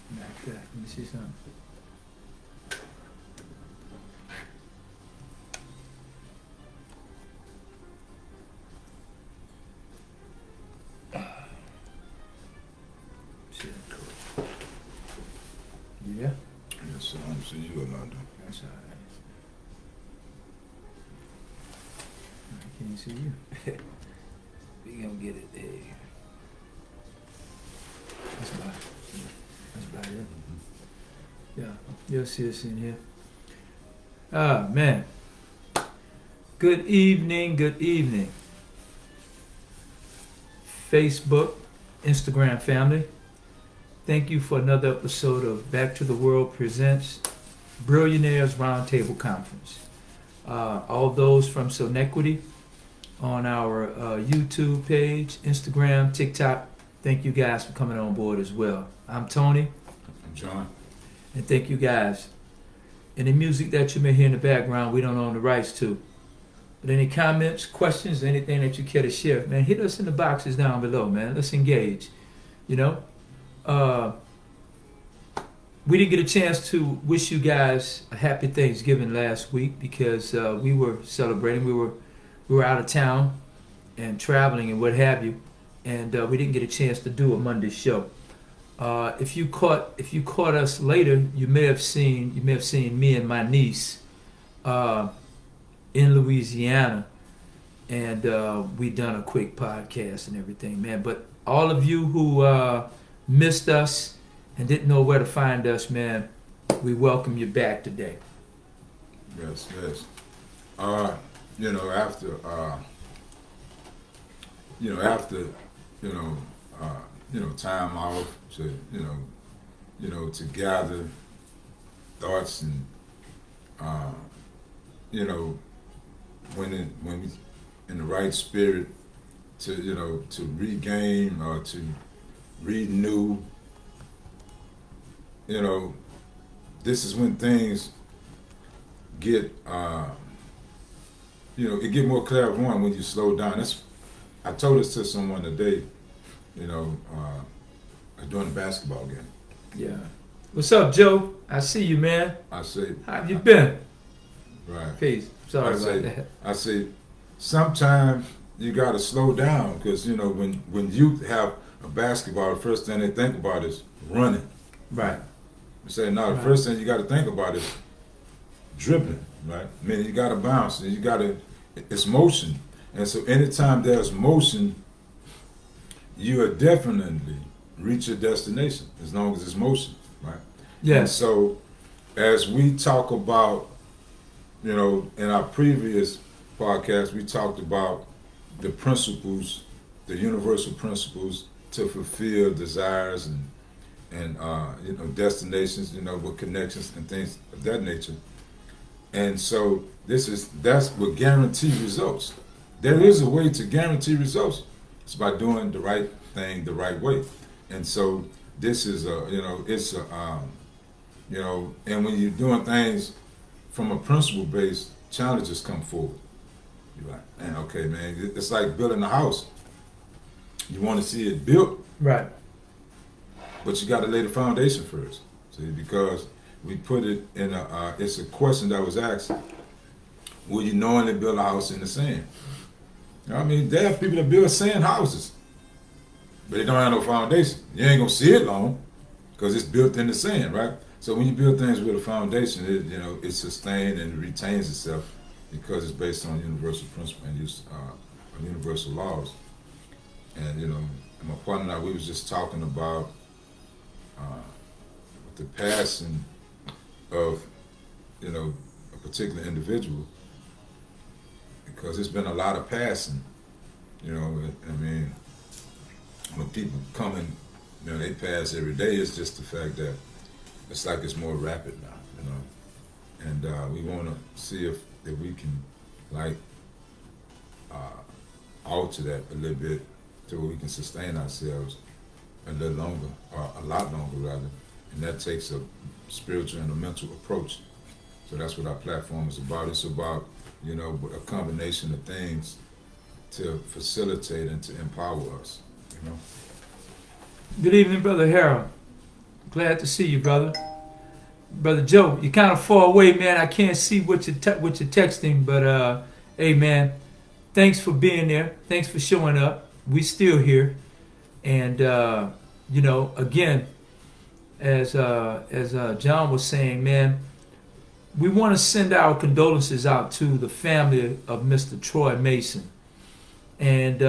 Like that. Let me see something. See that code. Yeah? Yes, sir. I'm seeing you, Orlando. That's all right. I can't see you. We gonna get it there. That's about it. Yeah, you'll see us in here. Ah, man. Good evening, good evening. Facebook, Instagram family. Thank you for another episode of Back to the World Presents Brillianaires Roundtable Conference. All those from Sonetquity on our YouTube page, Instagram, TikTok, thank you guys for coming on board as well. I'm Tony. I'm John. And thank you guys. Any music that you may hear in the background, we don't own the rights to. But any comments, questions, anything that you care to share, man, hit us in the boxes down below, man. Let's engage. You know? We didn't get a chance to wish you guys a happy Thanksgiving last week because we were celebrating. We were out of town and traveling and what have you, and we didn't get a chance to do a Monday show. If you caught us later, you may have seen me and my niece in Louisiana, and we done a quick podcast and everything, man. But all of you who missed us and didn't know where to find us, man, we welcome you back today. Yes, yes. You know, after time off to to gather thoughts and when we in the right spirit to regain or to renew. This is when things get it get more clairvoyant when you slow down. I told this to someone today, during the basketball game. Yeah. What's up, Joe? I see you, man. I say, how have you been? Right. Peace. Sorry about that. I say, sometimes you gotta slow down because when youth have a basketball, the first thing they think about is running. Right. You say, no, the first thing you got to think about is dribbling, right? I mean, you got to bounce, and it's motion. And so anytime there's motion, you will definitely reach your destination as long as it's motion, right? Yeah. And so as we talk about, in our previous podcast, we talked about the principles, the universal principles to fulfill desires and destinations, with connections and things of that nature. And so that's what guarantee results. There is a way to guarantee results. It's by doing the right thing the right way. And so this is and when you're doing things from a principle based, challenges come forward. You're like, man, okay, man, it's like building a house. You want to see it built. Right. But you got to lay the foundation first, see, because we put it in it's a question that was asked, will you knowingly build a house in the sand? I mean, there are people that build sand houses, but they don't have no foundation. You ain't going to see it long because it's built in the sand, right? So when you build things with a foundation, it's sustained and it retains itself because it's based on universal principle and universal laws. And, my partner and I, we was just talking about the passing of, a particular individual, because there's been a lot of passing, I mean, when people come in, they pass every day, it's just the fact that it's like it's more rapid now, and we want to see if we can, alter that a little bit to where we can sustain ourselves a little longer, or a lot longer rather, and that takes a spiritual and a mental approach. So that's what our platform is about. It's about, a combination of things to facilitate and to empower us, Good evening, Brother Harold. Glad to see you, brother. Brother Joe, you're kind of far away, man. I can't see what you're texting, but hey, man, thanks for being there. Thanks for showing up. We still here, and you know, again, as John was saying, man, we want to send our condolences out to the family of Mr. Troy Mason. And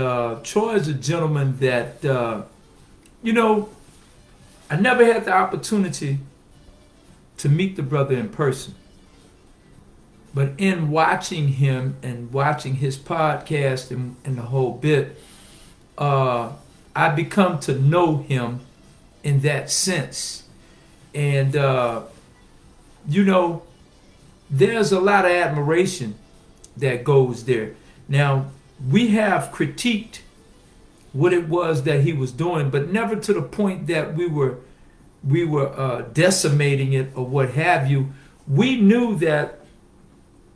Troy is a gentleman that, you know, I never had the opportunity to meet the brother in person. But in watching him and watching his podcast and the whole bit, I become to know him in that sense. And, you know, there's a lot of admiration that goes there. Now, we have critiqued what it was that he was doing, but never to the point that we were decimating it or what have you. We knew that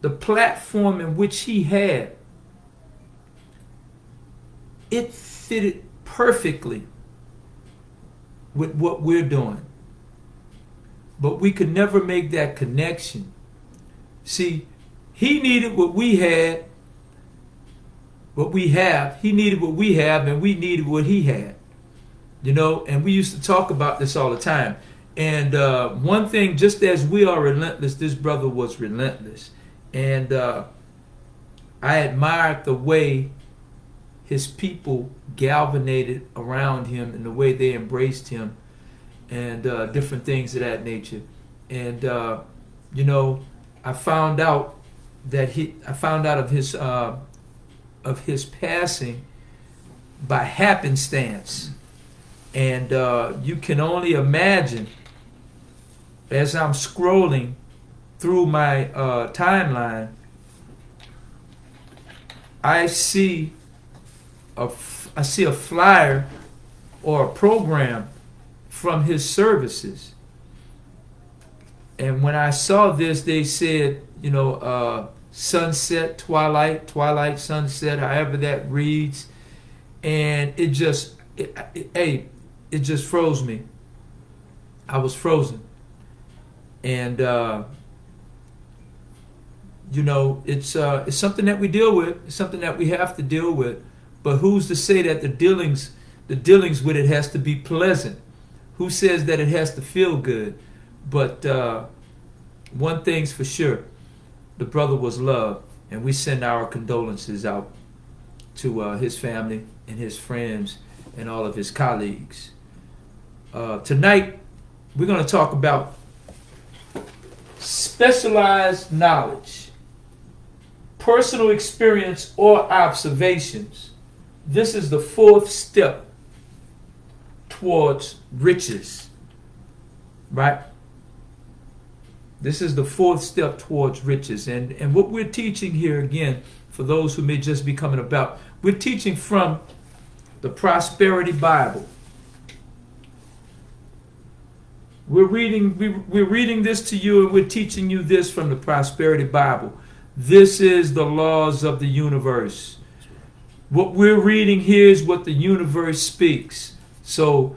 the platform in which he had, it fitted perfectly with what we're doing. But we could never make that connection. See, he needed what we had, what we have. He needed what we have, and we needed what he had. You know, and we used to talk about this all the time. And one thing, just as we are relentless, this brother was relentless. And I admired the way his people galvanized around him and the way they embraced him and different things of that nature. And, you know, I found out of his passing by happenstance. And you can only imagine, as I'm scrolling through my timeline, I see a flyer or a program from his services. And when I saw this, they said, you know, sunset, twilight, sunset, however that reads. And it just froze me. I was frozen. And, you know, it's something that we deal with. It's something that we have to deal with. But who's to say that the dealings with it has to be pleasant? Who says that it has to feel good? But one thing's for sure. The brother was loved. And we send our condolences out to his family and his friends and all of his colleagues. Tonight, we're going to talk about specialized knowledge, personal experience or observations. This is the fourth step towards riches, right? This is the fourth step towards riches. And what we're teaching here, again, for those who may just be coming about, we're teaching from the Prosperity Bible. We're reading this to you, and we're teaching you this from the Prosperity Bible. This is the laws of the universe. What we're reading here is what the universe speaks. So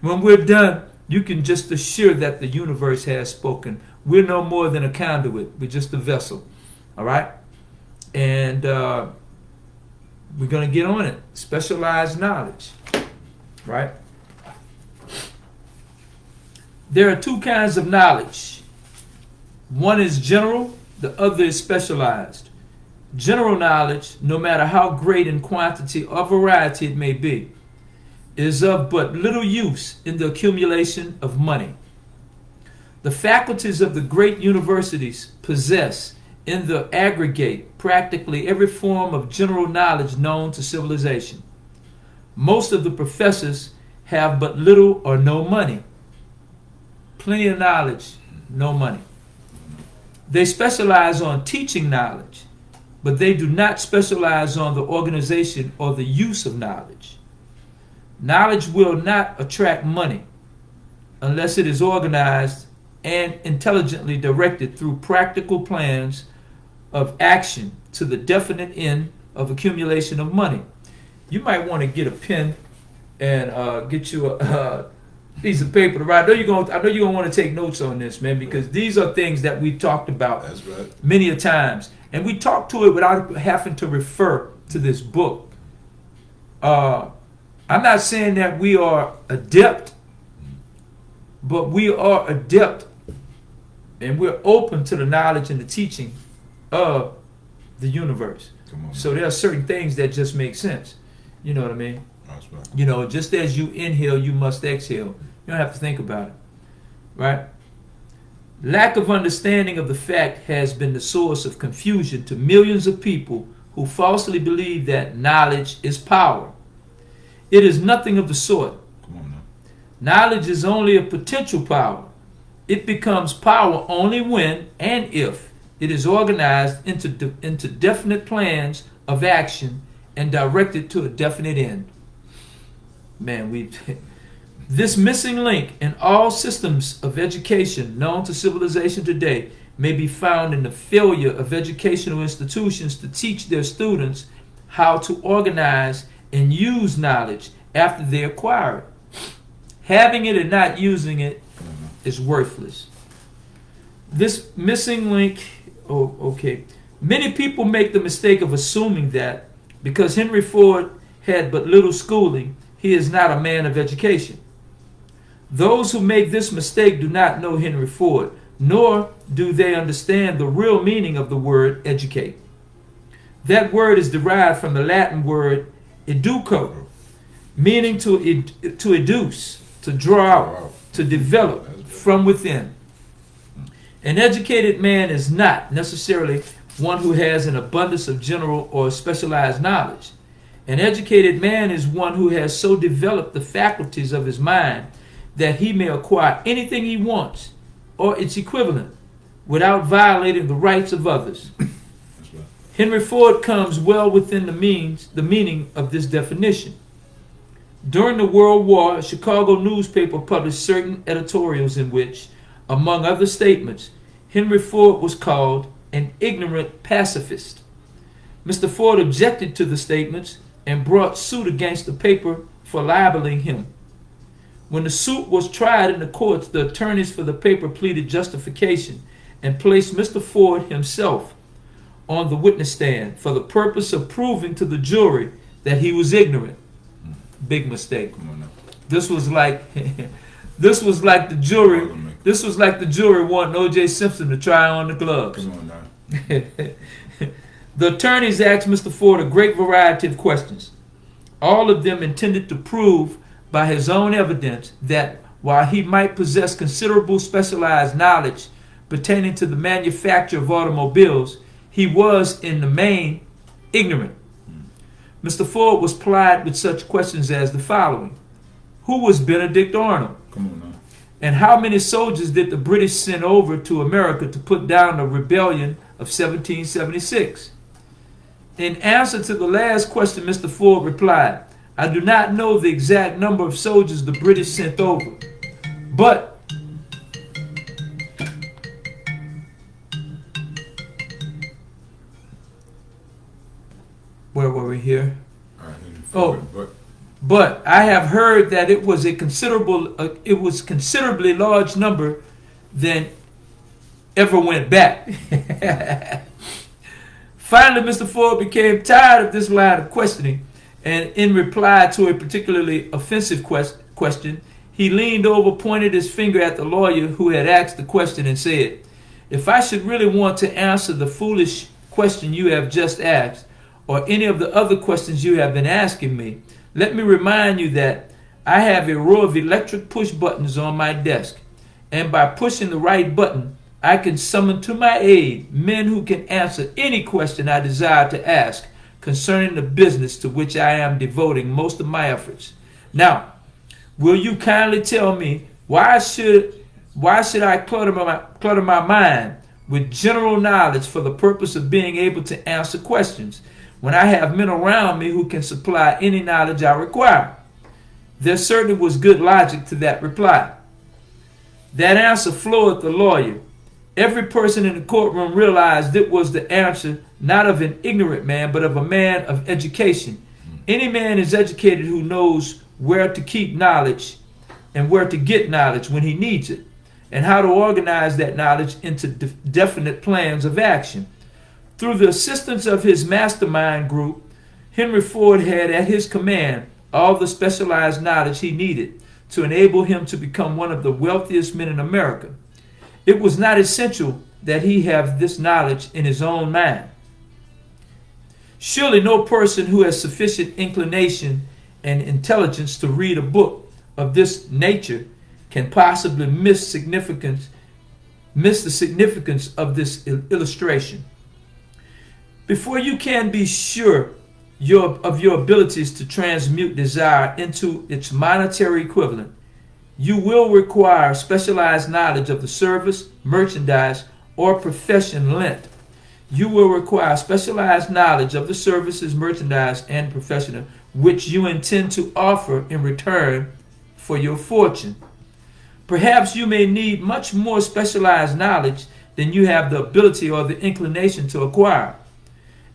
when we're done, you can just assure that the universe has spoken. We're no more than a conduit. We're just a vessel. All right? And we're going to get on it. Specialized knowledge. Right? There are two kinds of knowledge. One is general, the other is specialized. General knowledge, no matter how great in quantity or variety it may be, is of but little use in the accumulation of money. The faculties of the great universities possess, in the aggregate, practically every form of general knowledge known to civilization. Most of the professors have but little or no money. Plenty of knowledge, no money. They specialize on teaching knowledge, but they do not specialize on the organization or the use of knowledge. Knowledge will not attract money unless it is organized and intelligently directed through practical plans of action to the definite end of accumulation of money. You might want to get a pen and get you piece of paper to write. I know you're gonna want to take notes on this, man, because these are things that we've talked about That's right. many a times, and we talk to it without having to refer to this book. I'm not saying that we are adept, but we are adept, and we're open to the knowledge and the teaching of the universe. Come on. So there are certain things that just make sense. You know what I mean? That's right. You know, just as you inhale, you must exhale. You don't have to think about it, right? Lack of understanding of the fact has been the source of confusion to millions of people who falsely believe that knowledge is power. It is nothing of the sort. Come on now. Knowledge is only a potential power. It becomes power only when and if it is organized into definite plans of action and directed to a definite end. Man, this missing link in all systems of education known to civilization today may be found in the failure of educational institutions to teach their students how to organize and use knowledge after they acquire it. Having it and not using it is worthless. This missing link, okay. Many people make the mistake of assuming that because Henry Ford had but little schooling, he is not a man of education. Those who make this mistake do not know Henry Ford, nor do they understand the real meaning of the word educate. That word is derived from the Latin word educo, meaning to educe, to draw out, to develop from within. An educated man is not necessarily one who has an abundance of general or specialized knowledge. An educated man is one who has so developed the faculties of his mind that he may acquire anything he wants or its equivalent without violating the rights of others. Right. Henry Ford comes well within the meaning of this definition. During the World War, a Chicago newspaper published certain editorials in which, among other statements, Henry Ford was called an ignorant pacifist. Mr. Ford objected to the statements and brought suit against the paper for libeling him. When the suit was tried in the courts, the attorneys for the paper pleaded justification and placed Mr. Ford himself on the witness stand for the purpose of proving to the jury that he was ignorant. Big mistake. Come on now. This was like the jury. This was like the jury wanting O.J. Simpson to try on the gloves. Come on now. The attorneys asked Mr. Ford a great variety of questions, all of them intended to prove by his own evidence that while he might possess considerable specialized knowledge pertaining to the manufacture of automobiles, he was in the main ignorant. Mr. Ford was plied with such questions as the following. Who was Benedict Arnold? Come on now. And how many soldiers did the British send over to America to put down the rebellion of 1776? In answer to the last question, Mr. Ford replied, I do not know the exact number of soldiers the British sent over, but where were we here? But I have heard that it was considerably large number than ever went back. Finally, Mr. Ford became tired of this line of questioning, and in reply to a particularly offensive question, he leaned over, pointed his finger at the lawyer who had asked the question, and said, if I should really want to answer the foolish question you have just asked, or any of the other questions you have been asking me, let me remind you that I have a row of electric push buttons on my desk, and by pushing the right button, I can summon to my aid men who can answer any question I desire to ask concerning the business to which I am devoting most of my efforts. Now, will you kindly tell me why should I clutter my mind with general knowledge for the purpose of being able to answer questions when I have men around me who can supply any knowledge I require? There certainly was good logic to that reply. That answer floored the lawyer. Every person in the courtroom realized it was the answer not of an ignorant man, but of a man of education. Any man is educated who knows where to keep knowledge and where to get knowledge when he needs it, and how to organize that knowledge into definite plans of action. Through the assistance of his mastermind group, Henry Ford had at his command all the specialized knowledge he needed to enable him to become one of the wealthiest men in America. It was not essential that he have this knowledge in his own mind. Surely no person who has sufficient inclination and intelligence to read a book of this nature can possibly miss the significance of this illustration. Before you can be sure of your abilities to transmute desire into its monetary equivalent, you will require specialized knowledge of the service, merchandise, or profession lent. You will require specialized knowledge of the services, merchandise, and profession which you intend to offer in return for your fortune. Perhaps you may need much more specialized knowledge than you have the ability or the inclination to acquire.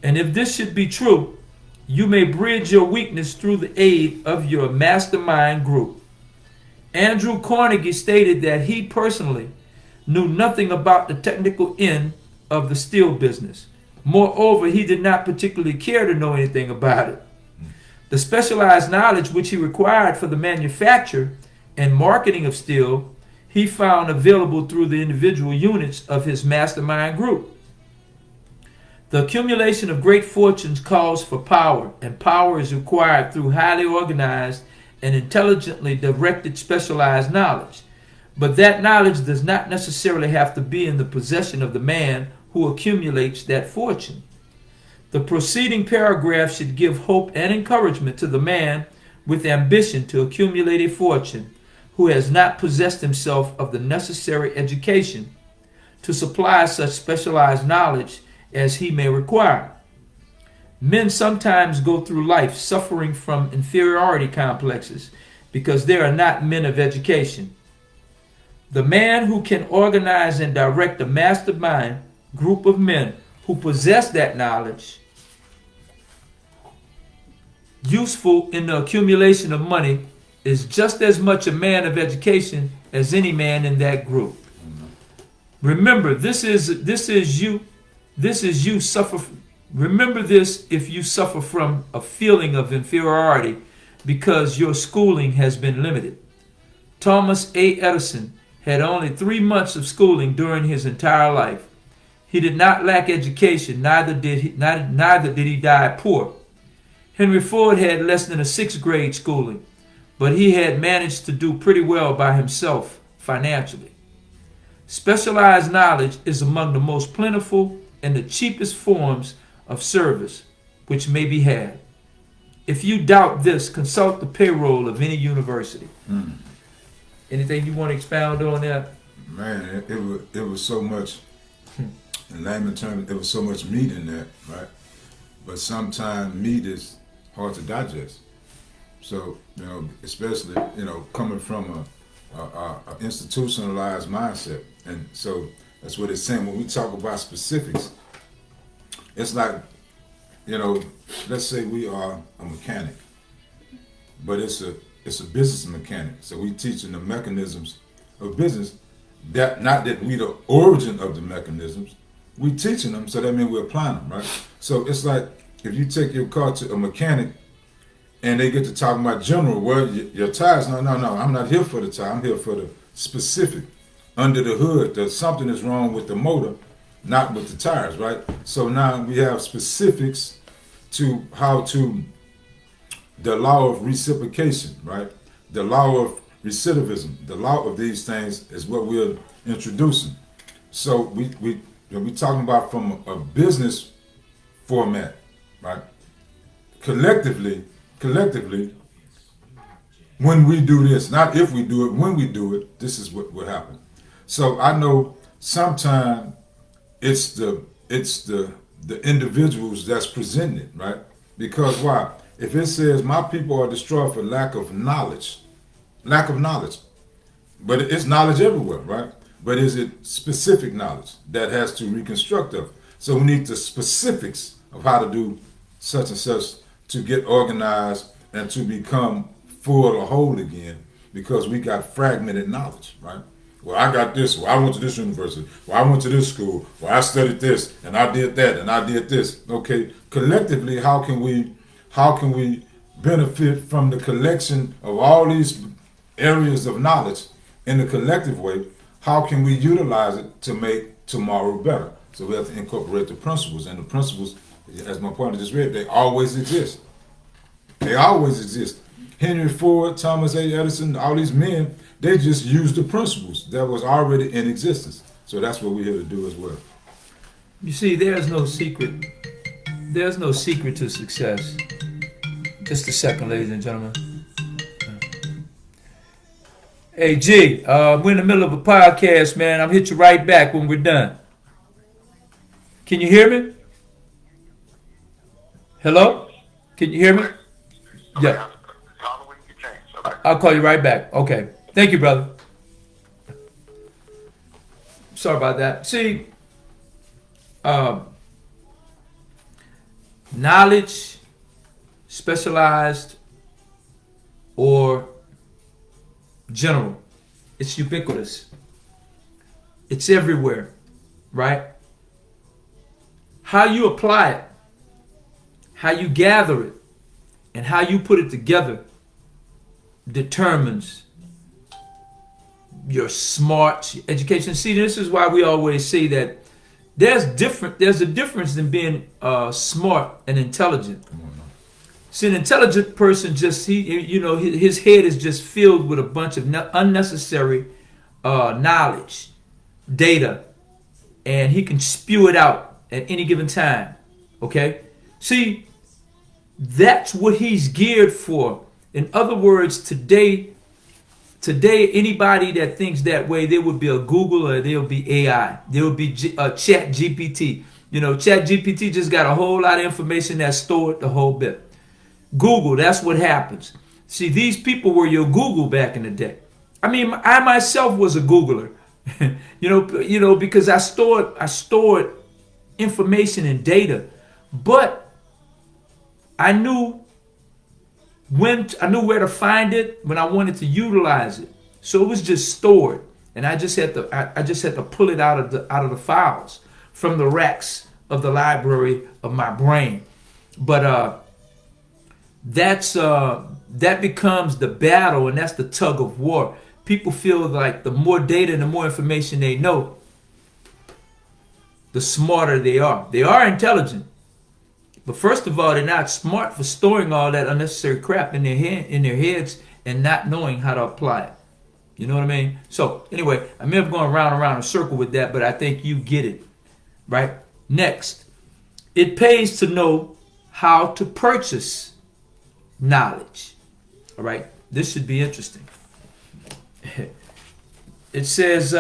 And if this should be true, you may bridge your weakness through the aid of your mastermind group. Andrew Carnegie stated that he personally knew nothing about the technical end of the steel business. Moreover, he did not particularly care to know anything about it. The specialized knowledge which he required for the manufacture and marketing of steel, he found available through the individual units of his mastermind group. The accumulation of great fortunes calls for power, and power is required through highly organized and intelligently directed specialized knowledge. But that knowledge does not necessarily have to be in the possession of the man who accumulates that fortune. The preceding paragraph should give hope and encouragement to the man with ambition to accumulate a fortune who has not possessed himself of the necessary education to supply such specialized knowledge as he may require. Men sometimes go through life suffering from inferiority complexes because they are not men of education. The man who can organize and direct a mastermind group of men who possess that knowledge useful in the accumulation of money is just as much a man of education as any man in that group. Remember, this is you suffer. Remember this if you suffer from a feeling of inferiority because your schooling has been limited. Thomas A. Edison had only 3 months of schooling during his entire life. He did not lack education, neither did he die poor. Henry Ford had less than a 6th grade schooling, but he had managed to do pretty well by himself financially. Specialized knowledge is among the most plentiful and the cheapest forms of service which may be had. If you doubt this, consult the payroll of any university. Anything you want to expound on that? Man, it was so much, in layman terms, there was so much meat in that, right? But sometimes meat is hard to digest. So, especially, coming from a institutionalized mindset. And so that's what it's saying. When we talk about specifics, it's like, let's say we are a mechanic, but it's a business mechanic. So we teaching the mechanisms of business, that not that we the origin of the mechanisms, we teaching them, so that means we're applying them, right? So it's like if you take your car to a mechanic and they get to talking about general, well, your tires, no, I'm not here for the tire, I'm here for the specific. Under the hood, something is wrong with the motor, not with the tires, right? So now we have specifics to how to, the law of reciprocation, right? The law of recidivism, the law of these things is what we're introducing. So we're talking about from a business format, right? Collectively, when we do this, not if we do it, when we do it, this is what will happen. So I know sometimes it's the individuals that's presenting it, right? Because why? If it says my people are destroyed for lack of knowledge, but it's knowledge everywhere, right? But is it specific knowledge that has to reconstruct of? So we need the specifics of how to do such and such to get organized and to become full or whole again. because we got fragmented knowledge, right? Well, I got this. Well, I went to this university. Well, I went to this school. Well, I studied this, and I did that, and I did this. Okay, collectively, how can we benefit from the collection of all these areas of knowledge in a collective way? How can we utilize it to make tomorrow better? So we have to incorporate the principles, and the principles, as my partner just read, they always exist. They always exist. Henry Ford, Thomas A. Edison, all these men, they just used the principles that was already in existence. So that's what we're here to do as well. You see, there's no secret. There's no secret to success. Just a second, ladies and gentlemen. Hey, G, we're in the middle of a podcast, man. I'll hit you right back when we're done. Can you hear me? Hello? Can you hear me? Yeah. I'll call you right back. Okay. Thank you, brother. Sorry about that. See, knowledge, specialized or general, it's ubiquitous. It's everywhere, right? How you apply it, how you gather it, and how you put it together determines your smart education. See, this is why we always say that there's a difference in being smart and intelligent. See, an intelligent person his head is just filled with a bunch of unnecessary knowledge, data, and he can spew it out at any given time. Okay? See, that's what he's geared for. In other words, today, anybody that thinks that way, there would be a Google or there will be AI. There will be Chat GPT. Chat GPT just got a whole lot of information that's stored the whole bit. Google, that's what happens. See, these people were your Google back in the day. I mean, I myself was a Googler, because I stored information and data, but I knew where to find it when I wanted to utilize it. So it was just stored, and I just had to pull it out of the files from the racks of the library of my brain. But that becomes the battle, and that's the tug of war. People feel like the more data and the more information they know, the smarter they are. They are intelligent, but first of all, they're not smart for storing all that unnecessary crap in their heads and not knowing how to apply it. You know what I mean? So anyway, I may have gone round and round in a circle with that, but I think you get it, right? Next, it pays to know how to purchase knowledge. All right, this should be interesting. It says,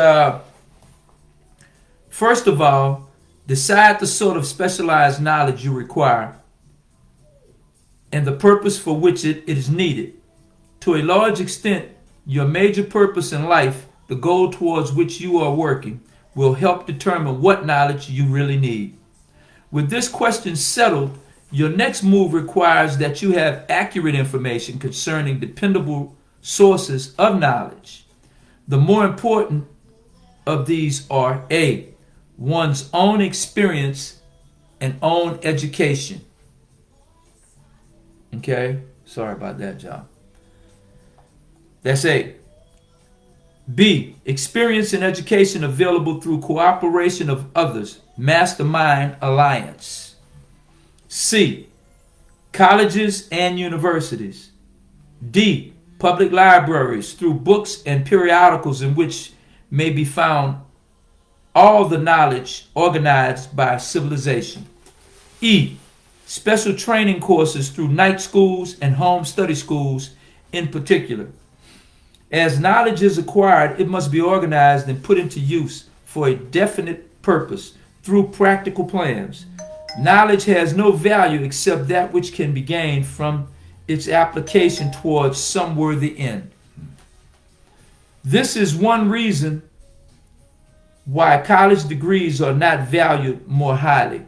first of all, decide the sort of specialized knowledge you require and the purpose for which it is needed. To a large extent, your major purpose in life, the goal towards which you are working, will help determine what knowledge you really need. With this question settled, your next move requires that you have accurate information concerning dependable sources of knowledge. The more important of these are A, one's own experience and own education. Okay? Sorry about that, John. That's A. B, experience and education available through cooperation of others, mastermind alliance. C, colleges and universities. D, public libraries through books and periodicals in which may be found all the knowledge organized by civilization. E, special training courses through night schools and home study schools in particular. As knowledge is acquired, it must be organized and put into use for a definite purpose through practical plans. Knowledge has no value except that which can be gained from its application towards some worthy end. This is one reason why college degrees are not valued more highly.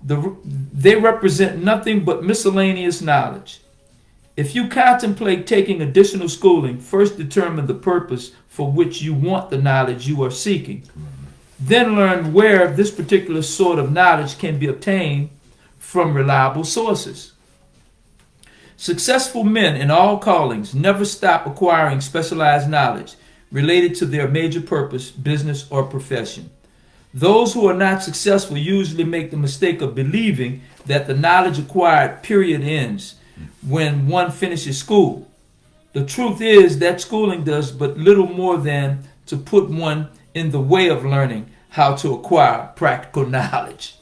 They represent nothing but miscellaneous knowledge. If you contemplate taking additional schooling, first determine the purpose for which you want the knowledge you are seeking. Then learn where this particular sort of knowledge can be obtained from reliable sources. Successful men in all callings never stop acquiring specialized knowledge related to their major purpose, business, or profession. Those who are not successful usually make the mistake of believing that the knowledge acquired period ends when one finishes school. The truth is that schooling does but little more than to put one in the way of learning how to acquire practical knowledge.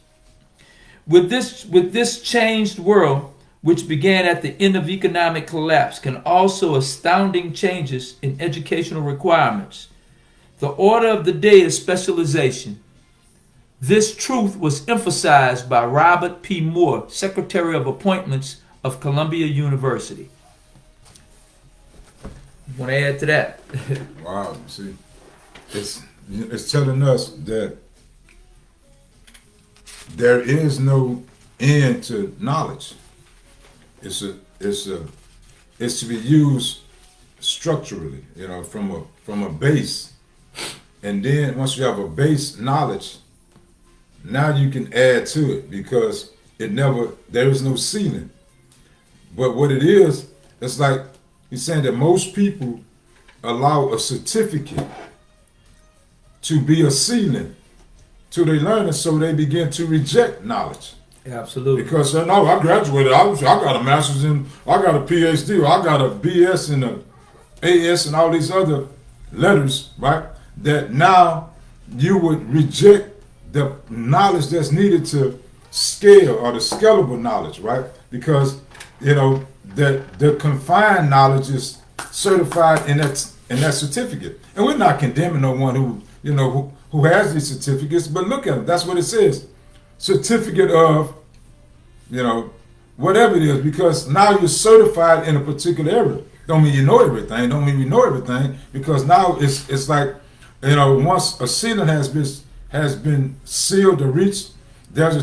With this changed world, which began at the end of economic collapse, can also astounding changes in educational requirements. The order of the day is specialization. This truth was emphasized by Robert P. Moore, Secretary of Appointments of Columbia University. Want to add to that? Wow, see, it's telling us that there is no end to knowledge. It's to be used structurally, from a base, and then once you have a base knowledge, now you can add to it because there is no ceiling. But what it is, it's like he's saying that most people allow a certificate to be a ceiling to their learning, so they begin to reject knowledge. Absolutely. Because I graduated, I got a master's I got a PhD, or I got a BS and a AS and all these other letters, right? That now you would reject the knowledge that's needed to scale, or the scalable knowledge, right? Because that the confined knowledge is certified in that certificate, and we're not condemning no one who has these certificates, but look at it. That's what it says, certificate of, whatever it is, because now you're certified in a particular area. Don't mean you know everything. Don't mean you know everything, because now it's like, once a ceiling has been sealed or reached, there's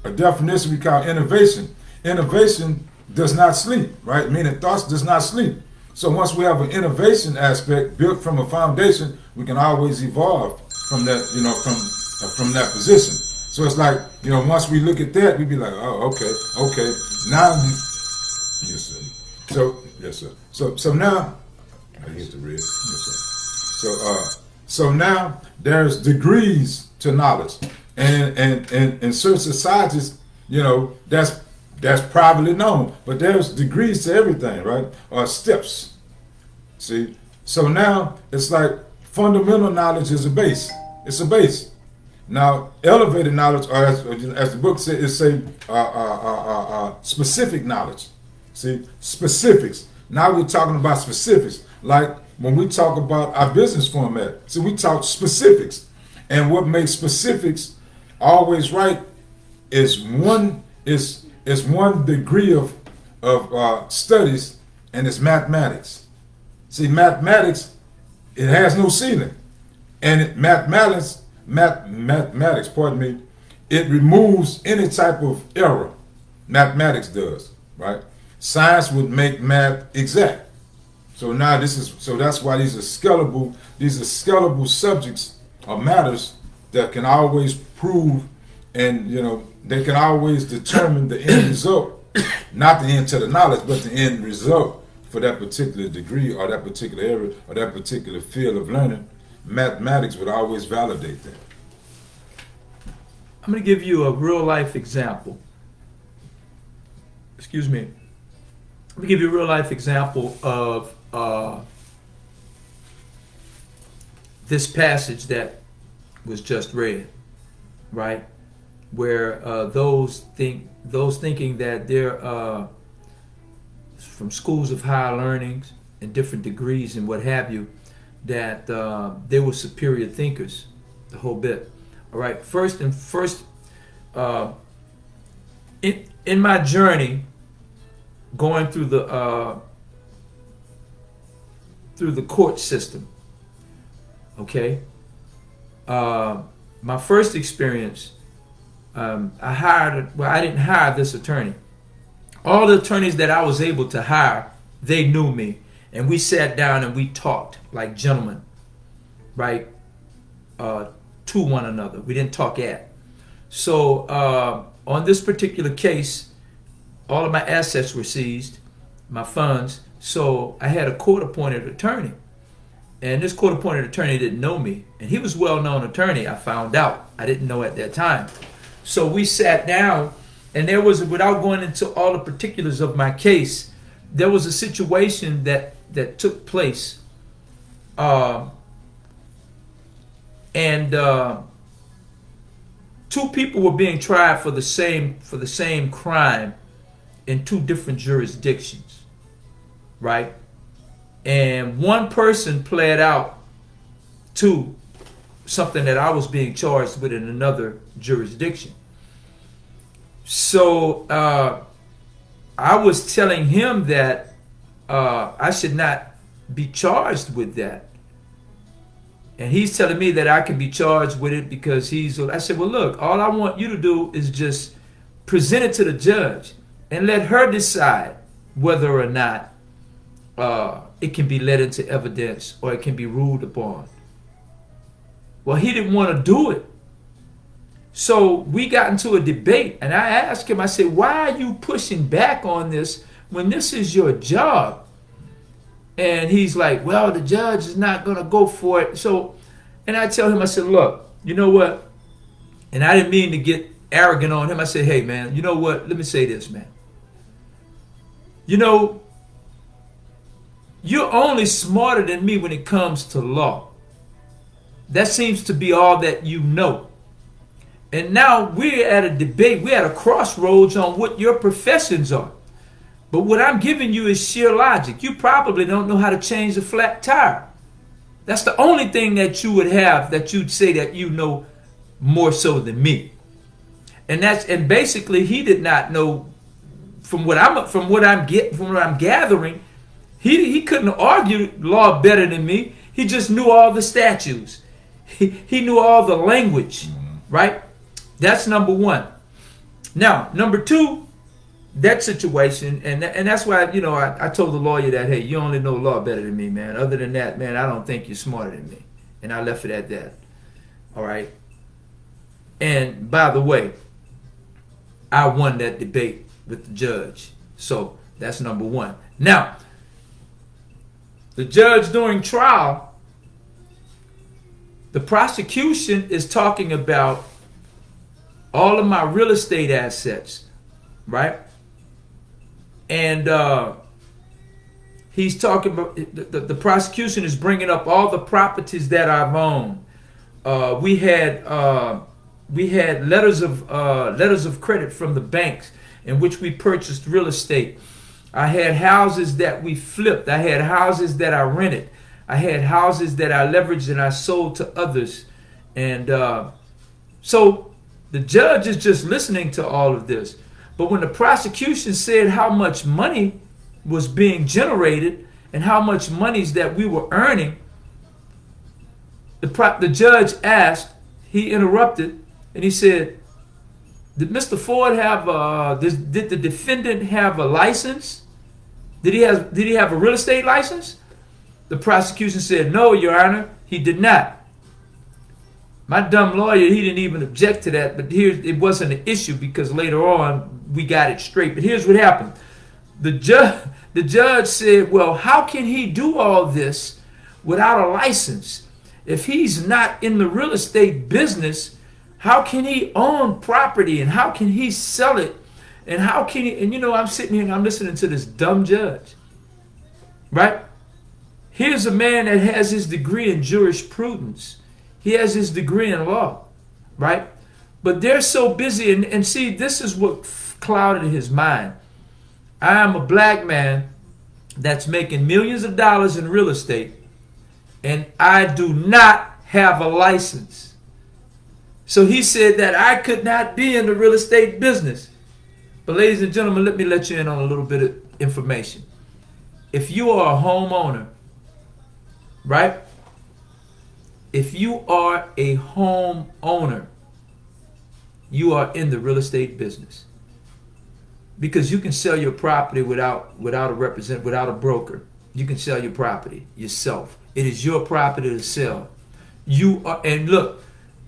a definition we call innovation. Innovation does not sleep, right? Meaning thoughts does not sleep. So once we have an innovation aspect built from a foundation, we can always evolve from that, from that position. So it's like, once we look at that, we be like, oh, okay. Now, yes, sir. Yes, sir. So now, I hit the red. Yes, sir. So now there's degrees to knowledge, and in certain societies, that's privately known, but there's degrees to everything, right? Or steps. See, so now it's like fundamental knowledge is a base. It's a base. Now, elevated knowledge, or as the book says, specific knowledge. See, specifics. Now we're talking about specifics. Like when we talk about our business format, see, we talk specifics. And what makes specifics always right is one degree of studies, and it's mathematics. See, mathematics, it has no ceiling. And mathematics, it removes any type of error. Mathematics does, right? Science would make math exact. So now that's why these are scalable subjects or matters that can always prove, and they can always determine the end result, not the end to the knowledge, but the end result for that particular degree or that particular area or that particular field of learning. Mathematics would always validate that. I'm going to give you a real life example. Excuse me. Let me give you a real life example of this passage that was just read, right? Where those thinking that they're from schools of higher learnings and different degrees and what have you, that they were superior thinkers, the whole bit. All right. First, in my journey, going through the court system, okay. My first experience, I didn't hire this attorney, All the attorneys that I was able to hire, they knew me. And we sat down and we talked like gentlemen, right? To one another. We didn't talk at. So on this particular case, all of my assets were seized, my funds. So I had a court-appointed attorney. And this court-appointed attorney didn't know me. And he was a well-known attorney, I found out. I didn't know at that time. So we sat down, and there was, without going into all the particulars of my case, there was a situation that took place. Two people were being tried for the same crime in two different jurisdictions, right? And one person pled out to something that I was being charged with in another jurisdiction. So I was telling him that I should not be charged with that. And he's telling me that I can be charged with it because I said, well, look, all I want you to do is just present it to the judge and let her decide whether or not it can be led into evidence or it can be ruled upon. Well, he didn't want to do it. So we got into a debate, and I asked him, I said, why are you pushing back on this when this is your job? And he's like, well, the judge is not going to go for it. So, and I tell him, I said, look, you know what? And I didn't mean to get arrogant on him. I said, hey, man, you know what? Let me say this, man. You know, you're only smarter than me when it comes to law. That seems to be all that you know. And now we're at a debate. We're at a crossroads on what your professions are. But what I'm giving you is sheer logic. You probably don't know how to change a flat tire. That's the only thing that you would have that you'd say that you know more so than me. And basically he did not know from what I'm gathering, he couldn't argue law better than me. He just knew all the statutes. He knew all the language, right? That's number one. Now, number two, that situation, and that's why, you know, I told the lawyer that, hey, you only know law better than me, man. Other than that, man, I don't think you're smarter than me. And I left it at that. All right. And by the way, I won that debate with the judge. So that's number one. Now, the judge during trial, the prosecution is talking about all of my real estate assets, right? And he's talking about, the prosecution is bringing up all the properties that I've owned. We had letters of credit from the banks in which we purchased real estate. I had houses that we flipped. I had houses that I rented. I had houses that I leveraged and I sold to others. And so the judge is just listening to all of this. But when the prosecution said how much money was being generated and how much monies that we were earning, the judge asked, he interrupted, and he said, did Mr. Ford have, did the defendant have a license? Did he have a real estate license? The prosecution said, no, Your Honor, he did not. My dumb lawyer, he didn't even object to that, but it wasn't an issue because later on we got it straight. But here's what happened. The judge said, well, how can he do all this without a license? If he's not in the real estate business, how can he own property and how can he sell it? And how can he, and you know, I'm sitting here and I'm listening to this dumb judge, right? Here's a man that has his degree in jurisprudence. He has his degree in law, right? But they're so busy, and see, this is what clouded his mind. I am a black man that's making millions of dollars in real estate, and I do not have a license. So he said that I could not be in the real estate business. But ladies and gentlemen, let me let you in on a little bit of information. If you are a homeowner, right? If you are a homeowner, you are in the real estate business. because you can sell your property without a broker. You can sell your property yourself. It is your property to sell. You are, and look,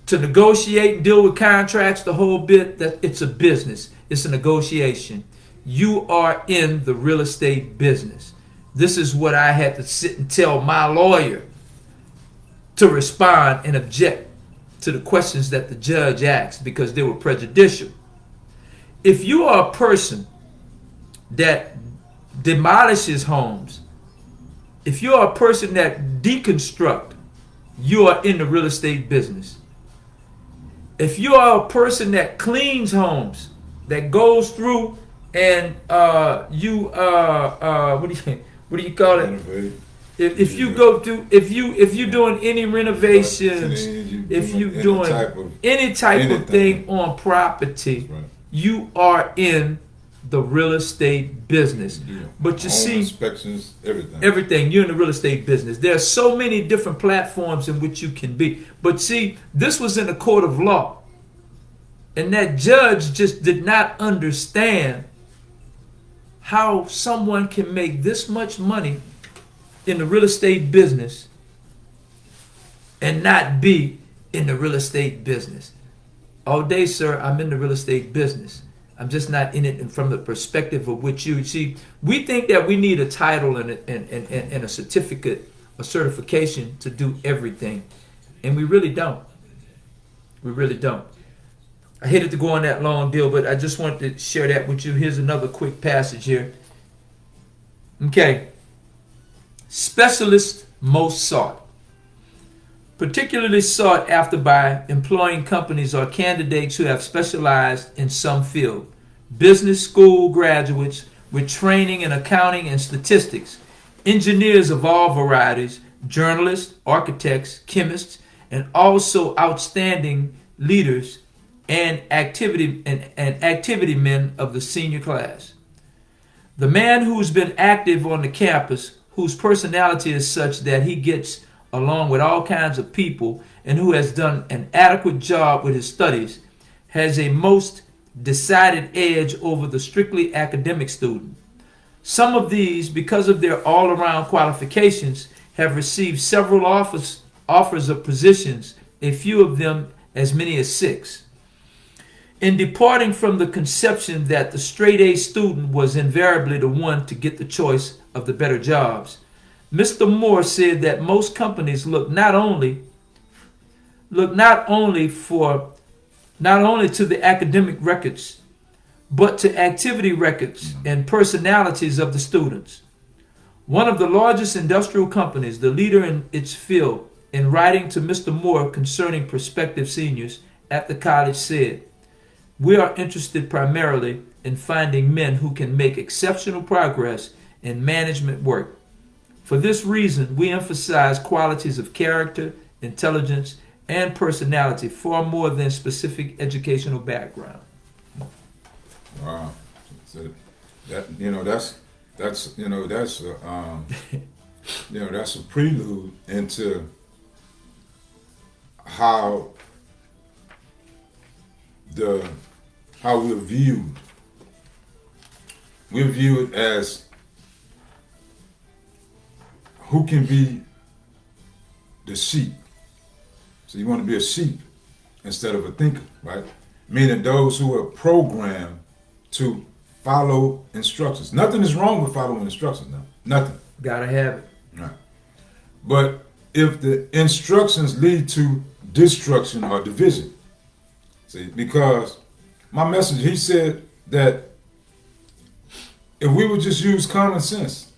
to negotiate and deal with contracts, the whole bit, that it's a business. It's a negotiation. You are in the real estate business. This is what I had to sit and tell my lawyer to respond and object to the questions that the judge asked because they were prejudicial. If you are a person that demolishes homes, if you are a person that deconstruct, you are in the real estate business. If you are a person that cleans homes, that goes through and what do you call it? Renovate. If you go through, if you're doing any renovations, if you're doing any type of thing on property, Right. you are in the real estate business. Yeah. But you Home see, inspections, everything. everything, you're in the real estate business. There are so many different platforms in which you can be. But see, this was in a court of law. And that judge just did not understand how someone can make this much money in the real estate business and not be in the real estate business. All day, sir, I'm in the real estate business. I'm just not in it from the perspective of which you see. We think that we need a title and a certificate, a certification to do everything. And we really don't. We really don't. I hated to go on that long deal, but I just wanted to share that with you. Here's another quick passage here. Okay. Specialist most sought. Particularly sought after by employing companies or candidates who have specialized in some field. Business school graduates with training in accounting and statistics. Engineers of all varieties. Journalists, architects, chemists, and also outstanding leaders and activity men of the senior class. The man who's been active on the campus, whose personality is such that he gets along with all kinds of people and who has done an adequate job with his studies, has a most decided edge over the strictly academic student. Some of these, because of their all-around qualifications, have received several offers of positions, a few of them as many as 6. In departing from the conception that the straight A student was invariably the one to get the choice of the better jobs, Mr. Moore said that most companies look not only to the academic records, but to activity records and personalities of the students. One of the largest industrial companies, the leader in its field, in writing to Mr. Moore concerning prospective seniors at the college said, "We are interested primarily in finding men who can make exceptional progress in management work. For this reason, we emphasize qualities of character, intelligence, and personality far more than specific educational background." Wow. So that's that's a prelude into how we're viewed. We're viewed as who can be the sheep. So you want to be a sheep instead of a thinker, right? Meaning those who are programmed to follow instructions. Nothing is wrong with following instructions now. Nothing. Gotta have it. Right. But if the instructions lead to destruction or division, see, because my message, he said that if we would just use common sense,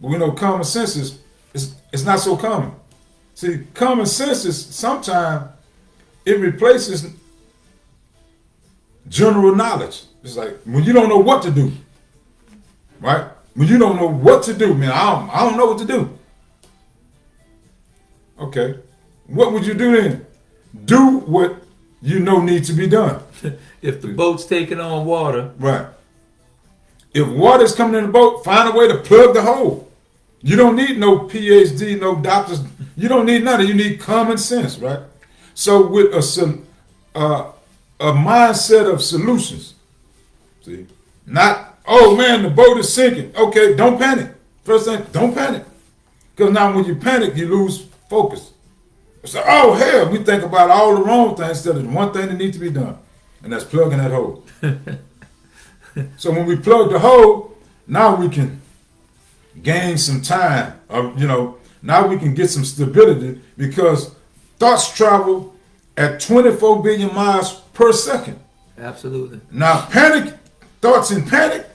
but we know common sense it's not so common. See, common sense is sometimes it replaces general knowledge. It's like when you don't know what to do, right? When you don't know what to do, man, I don't know what to do. Okay, what would you do then? Do what you know needs to be done. If the boat's taking on water. Right. If water's coming in the boat, find a way to plug the hole. You don't need no PhD, no doctors. You don't need nothing. You need common sense, right? So with a mindset of solutions, see, Not, oh man, the boat is sinking. Okay, don't panic. First thing, don't panic. Because now when you panic, you lose focus. So, oh hell, we think about all the wrong things instead of the one thing that needs to be done. And that's plugging that hole. So when we plug the hole, now we can gain some time. Now we can get some stability because thoughts travel at 24 billion miles per second. Absolutely. Now thoughts in panic,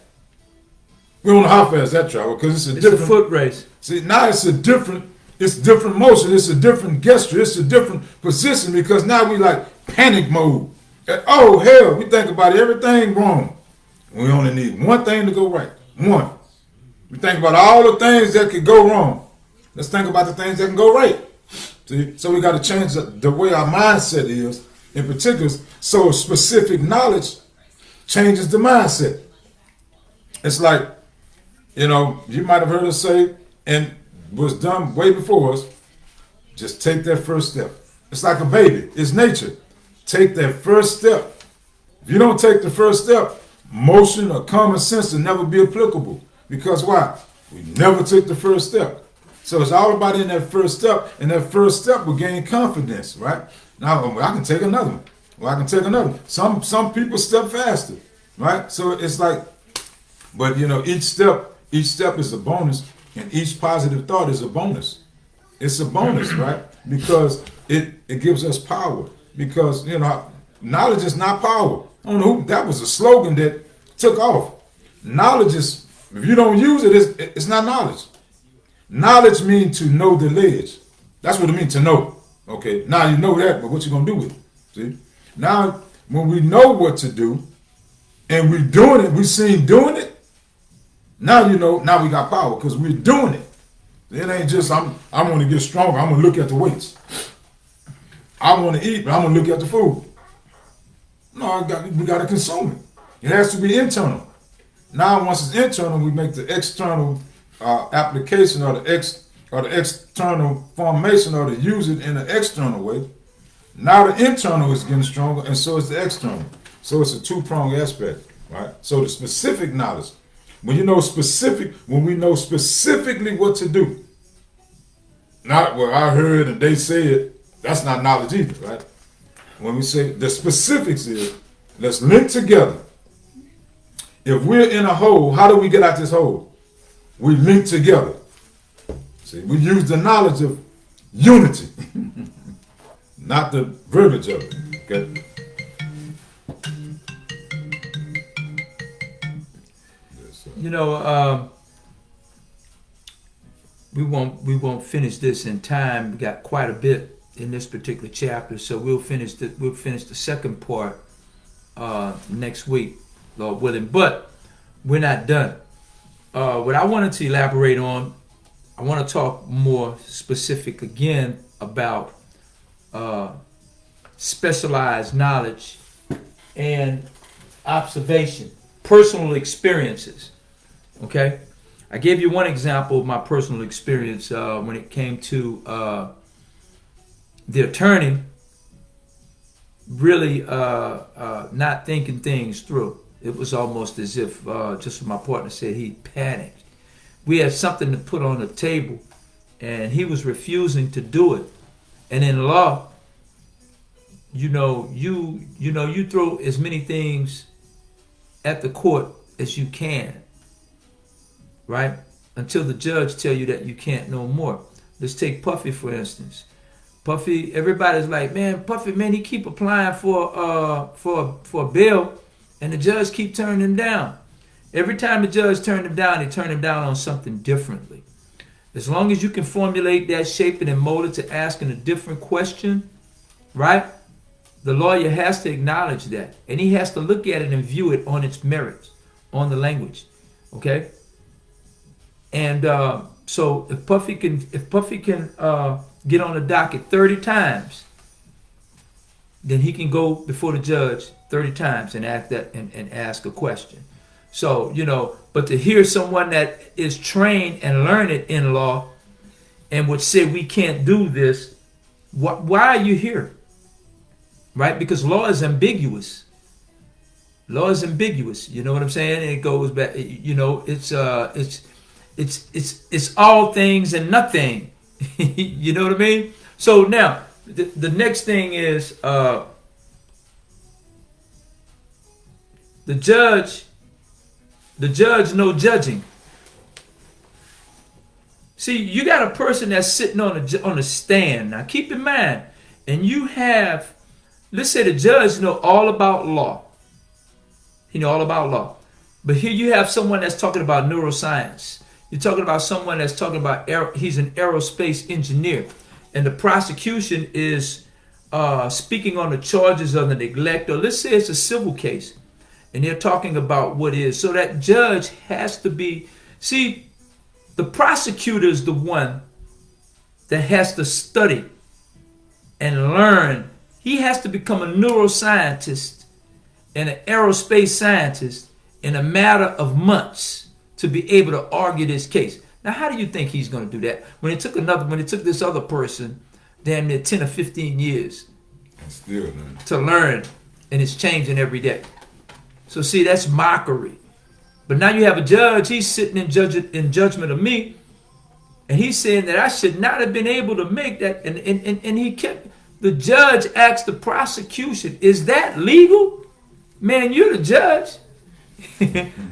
we don't know how fast that travel because it's a foot race. See, now it's different motion, it's a different gesture, it's a different position because now we like panic mode. Oh hell, we think about everything wrong. We only need one thing to go right. One. We think about all the things that could go wrong. Let's think about the things that can go right. See? So we got to change the way our mindset is, in particular, so specific knowledge changes the mindset. It's like, you might have heard us say, and was done way before us, just take that first step. It's like a baby. It's nature. Take that first step. If you don't take the first step, motion or common sense will never be applicable. Because why? We never took the first step. So it's all about in that first step, and that first step will gain confidence, right? Now I can take another one. Well, I can take another one. Some people step faster, right? So it's like, but each step is a bonus, and each positive thought is a bonus. It's a bonus, right? Because it gives us power. Because knowledge is not power. I don't know who, that was a slogan that took off. Knowledge is, if you don't use it, it's not knowledge. Knowledge means to know the ledge. That's what it means to know. Okay, now you know that, but what you gonna do with it? See? Now, when we know what to do, and we're doing it, we seen doing it, now now we got power because we're doing it. It ain't just, I'm gonna get stronger, I'm gonna look at the weights. I want to eat, but I'm gonna look at the food. No, we got to consume it. It has to be internal. Now, once it's internal, we make the external application or the external formation, or to use it in an external way. Now the internal is getting stronger, and so is the external. So it's a two-pronged aspect, right? So the specific knowledge, when we know specifically what to do. Not what I heard and they said. That's not knowledge either, right? When we say the specifics is, let's link together. If we're in a hole, how do we get out this hole? We link together. See, we use the knowledge of unity, not the verbiage of it. Okay. We won't finish this in time. We got quite a bit in this particular chapter, so we'll finish the second part next week, Lord willing. But we're not done. What I wanted to elaborate on, I want to talk more specific again about specialized knowledge and observation, personal experiences. Okay, I gave you one example of my personal experience when it came to the attorney really not thinking things through. It was almost as if, just what my partner said, he panicked. We had something to put on the table, and he was refusing to do it. And in law, you throw as many things at the court as you can, right? Until the judge tell you that you can't no more. Let's take Puffy for instance. Puffy, everybody's like, man, Puffy, man, he keep applying for a bail, and the judge keep turning him down. Every time the judge turned him down, he turned him down on something differently. As long as you can formulate that, shape it, and mold it to asking a different question, right? The lawyer has to acknowledge that, and he has to look at it and view it on its merits, on the language, okay? And so if Puffy can get on the docket 30 times, then he can go before the judge 30 times and ask a question. So, but to hear someone that is trained and learned in law and would say we can't do this, why are you here? Right? Because law is ambiguous. Law is ambiguous. You know what I'm saying? And it goes back. You know, it's all things and nothing. You know what I mean? So now the next thing is the judge no judging. See, you got a person that's sitting on a stand. Now keep in mind, and you have, let's say the judge know all about law. He know all about law. But here you have someone that's talking about neuroscience. You're talking about someone that's talking about, he's an aerospace engineer. And the prosecution is speaking on the charges of the neglect, or let's say it's a civil case. And they're talking about what is. So that judge has to be, see, the prosecutor is the one that has to study and learn. He has to become a neuroscientist and an aerospace scientist in a matter of months to be able to argue this case. Now, how do you think he's going to do that? When it took this other person damn near 10 or 15 years to learn, and it's changing every day. So see, that's mockery. But now you have a judge, he's sitting in judgment of me, and he's saying that I should not have been able to make that. And he kept, the judge asked the prosecution, is that legal? Man, you're the judge.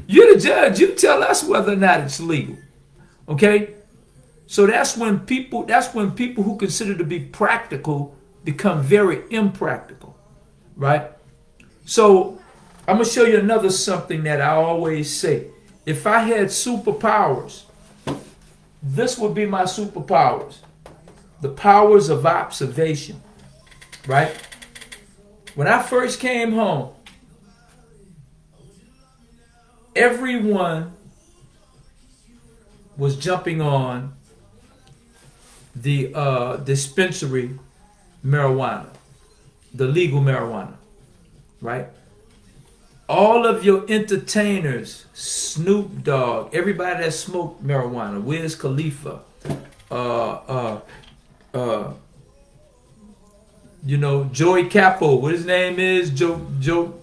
You're the judge. You tell us whether or not it's legal. Okay? So that's when people who consider to be practical become very impractical. Right? So I'm going to show you another something that I always say. If I had superpowers, this would be my superpowers. The powers of observation. Right? When I first came home, everyone was jumping on the dispensary marijuana, the legal marijuana, right? All of your entertainers, Snoop Dogg, everybody that smoked marijuana, Wiz Khalifa, you know, Joey Capo, what his name is, Joe.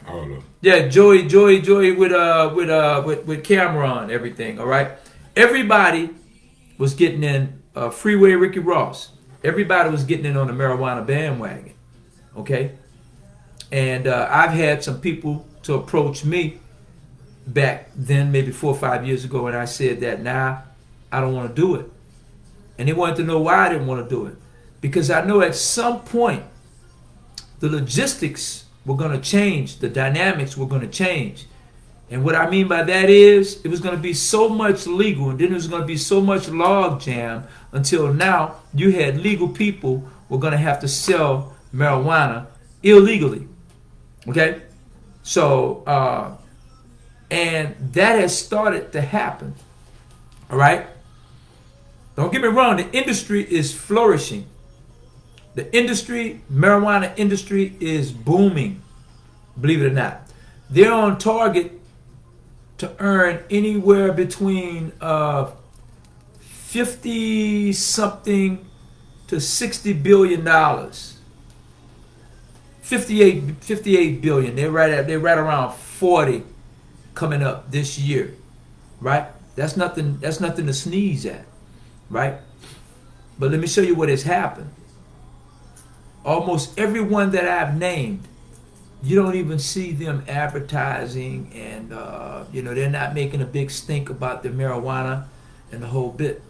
All of them. Yeah, Joey with Cameron, everything. All right, everybody was getting in. Freeway Ricky Ross. Everybody was getting in on the marijuana bandwagon. Okay, and I've had some people to approach me back then, maybe 4 or 5 years ago, and I said that now I don't want to do it, and they wanted to know why I didn't want to do it, because I know at some point the logistics were going to change, the dynamics were going to change. And what I mean by that is it was going to be so much legal, and then there was going to be so much log jam until now you had legal people were going to have to sell marijuana illegally. Okay? So, and that has started to happen. All right? Don't get me wrong, the industry is flourishing. The marijuana industry is booming, believe it or not. They're on target to earn anywhere between 50 something to $60 billion. 58 billion. They're right around 40 coming up this year. Right? That's nothing to sneeze at. Right? But let me show you what has happened. Almost everyone that I've named, you don't even see them advertising, and they're not making a big stink about the marijuana and the whole bit,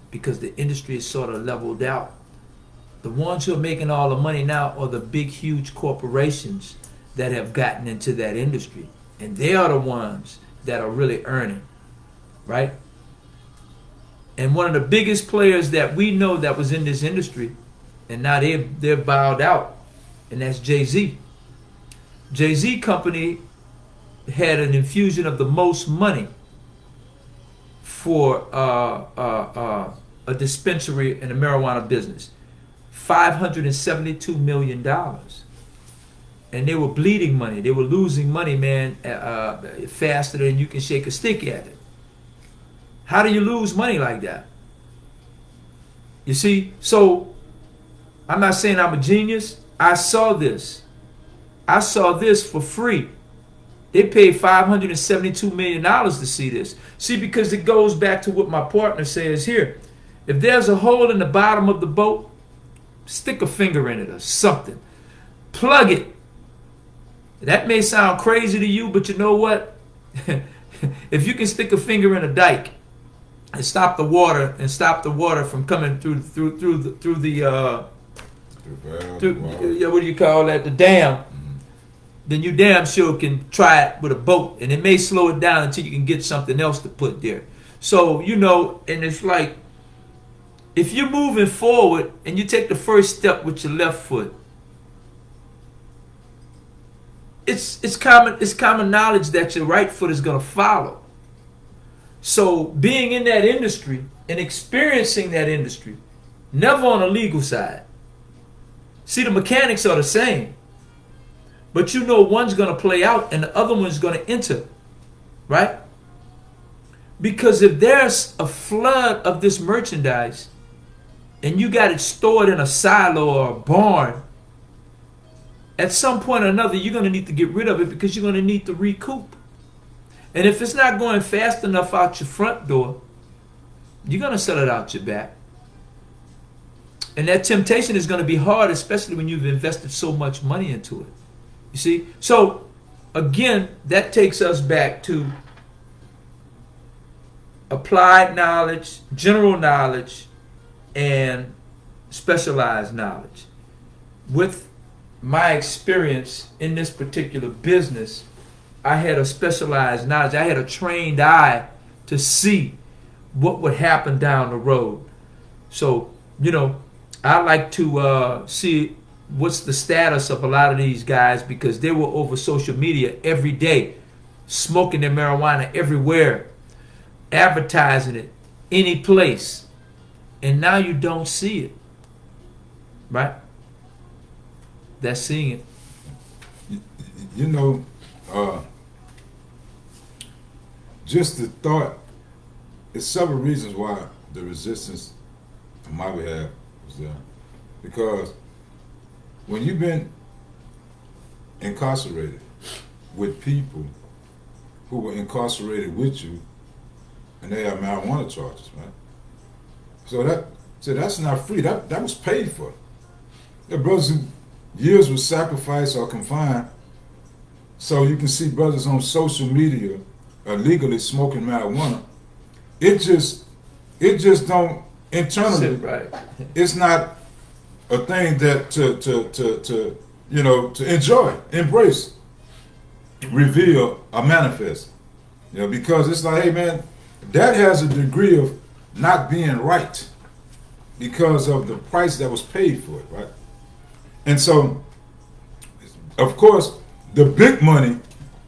because the industry is sort of leveled out. The ones who are making all the money now are the big, huge corporations that have gotten into that industry, and they are the ones that are really earning, right? And one of the biggest players that we know that was in this industry, and now they're bowed out, and that's Jay-Z. Jay-Z company had an infusion of the most money for a dispensary in the marijuana business, $572 million. And they were bleeding money. They were losing money, man, faster than you can shake a stick at it. How do you lose money like that? You see, so I'm not saying I'm a genius. I saw this. I saw this for free. They paid $572 million to see this. See, because it goes back to what my partner says here. If there's a hole in the bottom of the boat, stick a finger in it or something. Plug it. That may sound crazy to you, but you know what? If you can stick a finger in a dike and stop the water from coming through what do you call that? The dam. Then you damn sure can try it with a boat, and it may slow it down until you can get something else to put there. So, you know, and it's like, if you're moving forward and you take the first step with your left foot, it's common knowledge that your right foot is going to follow. So being in that industry and experiencing that industry, never on a legal side. See, the mechanics are the same. But you know one's going to play out and the other one's going to enter. Right? Because if there's a flood of this merchandise and you got it stored in a silo or a barn, at some point or another you're going to need to get rid of it because you're going to need to recoup. And if it's not going fast enough out your front door, you're going to sell it out your back. And that temptation is going to be hard, especially when you've invested so much money into it. You see? So, again, that takes us back to applied knowledge, general knowledge, and specialized knowledge. With my experience in this particular business, I had a specialized knowledge. I had a trained eye to see what would happen down the road. So, you know, I like to see what's the status of a lot of these guys, because they were over social media every day, smoking their marijuana everywhere, advertising it any place, and now you don't see it. Right? That's seeing it. You know, just the thought, there's several reasons why the resistance on my behalf was there. Because when you've been incarcerated with people who were incarcerated with you, and they have marijuana charges, right? So that's not free. That was paid for. There are brothers who years were sacrificed or confined. So you can see brothers on social media illegally smoking marijuana. It just don't internally. Right. It's not a thing that to enjoy, embrace, reveal, or manifest. You know, because it's like, hey man, that has a degree of not being right because of the price that was paid for it, right? And so, of course, the big money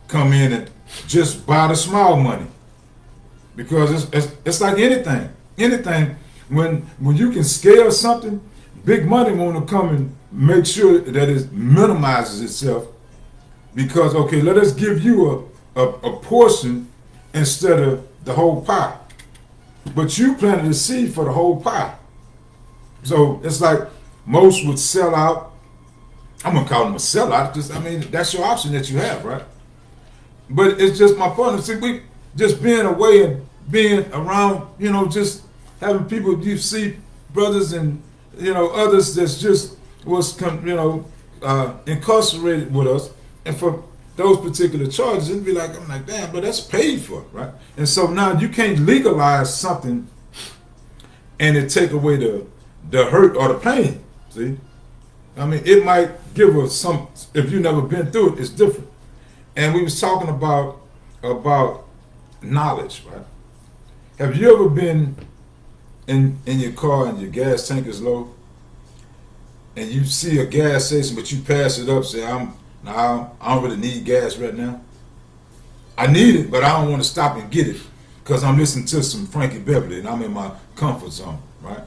come in and just buy the small money, because it's like anything. When you can scale something, big money want to come and make sure that it minimizes itself, because okay, let us give you a portion instead of the whole pie, but you planted a seed for the whole pie. So it's like most would sell out. I'm gonna call them a sellout. That's your option that you have, right? But it's just my point. See, we just being away and being around, just having people, you see brothers and others that's just was incarcerated with us, and for those particular charges, it'd be like, I'm like, damn, but that's paid for, right? And so now you can't legalize something and it take away the hurt or the pain. See, it might give us some. If you've never been through it, it's different. And we was talking about knowledge, right? Have you ever been in your car and your gas tank is low, and you see a gas station, but you pass it up, say, I don't really need gas right now. I need it, but I don't want to stop and get it because I'm listening to some Frankie Beverly and I'm in my comfort zone, right?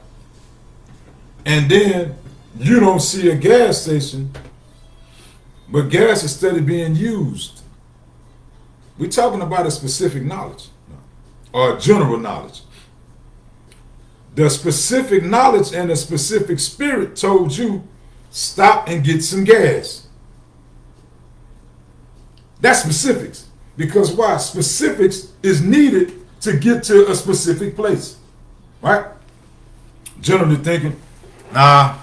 And then you don't see a gas station, but gas is steady being used. We're talking about a specific knowledge or general knowledge. The specific knowledge and the specific spirit told you, stop and get some gas. That's specifics. Because why? Specifics is needed to get to a specific place. Right? Generally thinking, nah,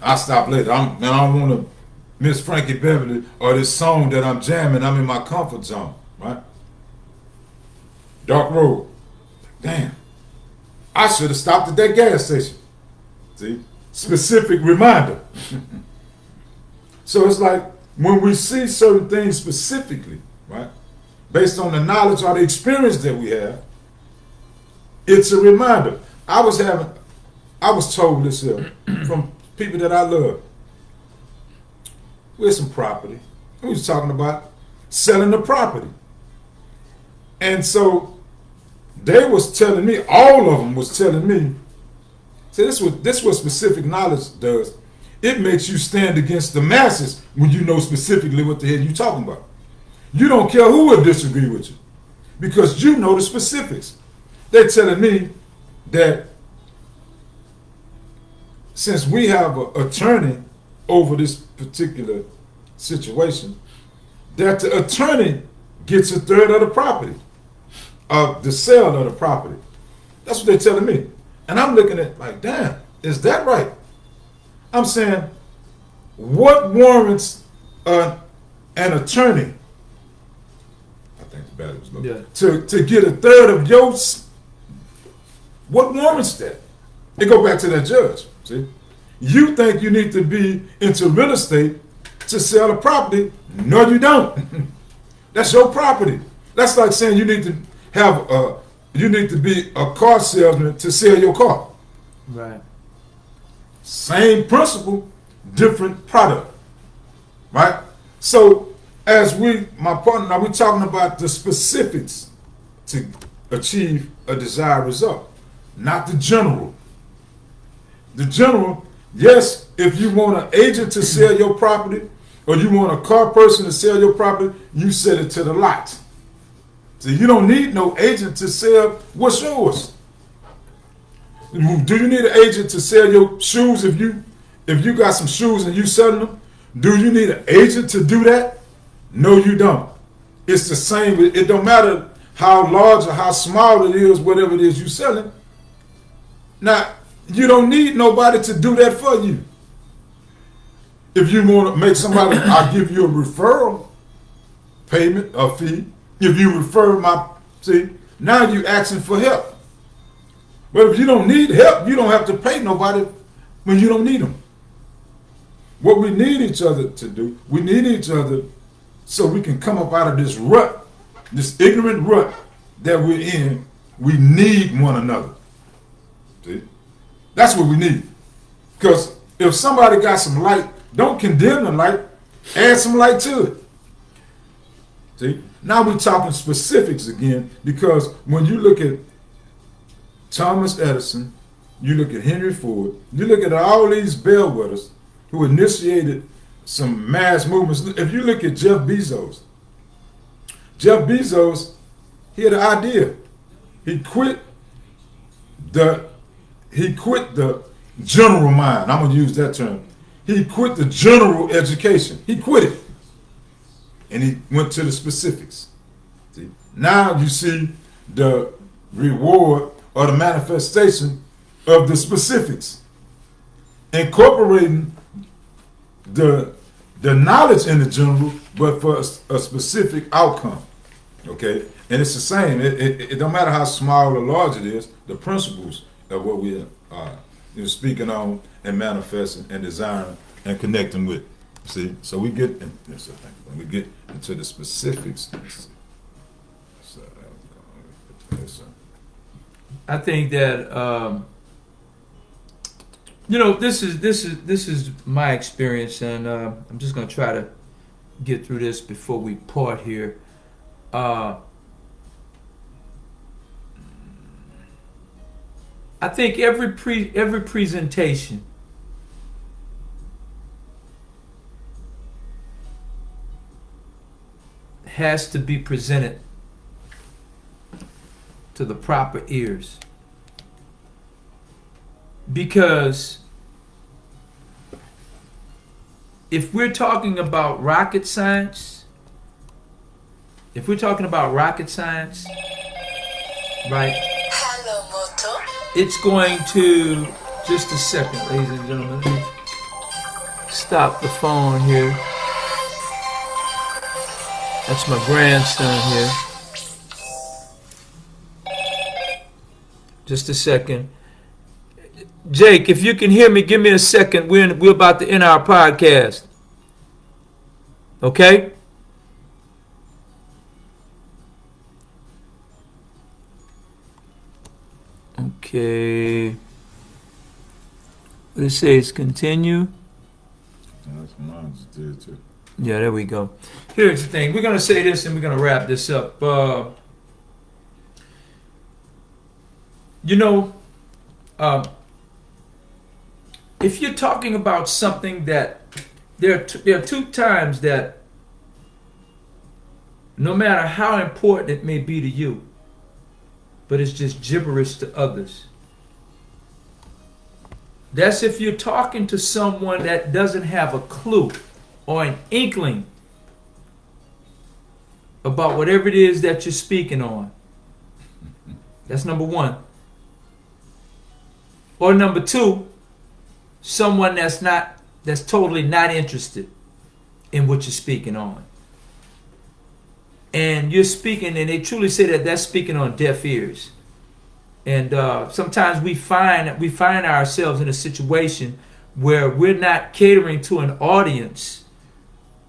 I'll stop later. I don't want to miss Frankie Beverly or this song that I'm jamming. I'm in my comfort zone. Right? Dark road. Damn. I should have stopped at that gas station. See? Specific reminder. So it's like when we see certain things specifically, right, based on the knowledge or the experience that we have, it's a reminder. I was told this here from people that I love. We had some property. We was talking about selling the property. And so they was telling me, all of them was telling me, see, this what specific knowledge does. It makes you stand against the masses when you know specifically what the hell you're talking about. You don't care who will disagree with you because you know the specifics. They're telling me that since we have an attorney over this particular situation, that the attorney gets a third of the property, of the sale of the property. That's what they're telling me. And I'm looking at like, damn, is that right? I'm saying, what warrants an attorney, I think the battery was low, to get a third of yours? What warrants that? It go back to that judge. See, you think you need to be into real estate to sell a property? No, you don't. That's your property. That's like saying you need to be a car salesman to sell your car. Right. Same principle, different product. Right? So as my partner, now we're talking about the specifics to achieve a desired result, not the general. The general, yes, if you want an agent to sell your property or you want a car person to sell your property, you set it to the lot. So you don't need no agent to sell what's yours. Do you need an agent to sell your shoes if you got some shoes and you selling them? Do you need an agent to do that? No, you don't. It's the same. It don't matter how large or how small it is, whatever it is you selling. Now, you don't need nobody to do that for you. If you want to make somebody, I'll give you a referral payment or fee. If you refer now you asking for help. But if you don't need help, you don't have to pay nobody when you don't need them. What we need each other to do, we need each other so we can come up out of this rut, this ignorant rut that we're in. We need one another. See? That's what we need. Because if somebody got some light, don't condemn the light, add some light to it. See? Now we're talking specifics again, because when you look at Thomas Edison, you look at Henry Ford, you look at all these bellwethers who initiated some mass movements. If you look at Jeff Bezos, he had an idea. He quit the general mind. I'm going to use that term. He quit the general education. He quit it. And he went to the specifics. See? Now you see the reward or the manifestation of the specifics. Incorporating the knowledge in the general, but for a specific outcome. Okay? And it's the same. It don't matter how small or large it is, the principles of what we are speaking on and manifesting and desiring and connecting with. See? So we get when we get into the specifics. I think that this is my experience, and I'm just going to try to get through this before we part here. I think every presentation has to be presented to the proper ears, because if we're talking about rocket science, if we're talking about rocket science, right? Hello, Moto. It's going to, just a second, ladies and gentlemen. Let me stop the phone here. That's my grandson here. Just a second. Jake, if you can hear me, give me a second. We're about to end our podcast. Okay? Okay. What it says, continue. That's mine just did too. Yeah, there we go. Here's the thing. We're going to say this and we're going to wrap this up. If you're talking about something that there are two times that no matter how important it may be to you, but it's just gibberish to others. That's if you're talking to someone that doesn't have a clue or an inkling about whatever it is that you're speaking on. That's number one. Or number two, someone that's totally not interested in what you're speaking on. And you're speaking, and they truly say that that's speaking on deaf ears. And sometimes we find ourselves in a situation where we're not catering to an audience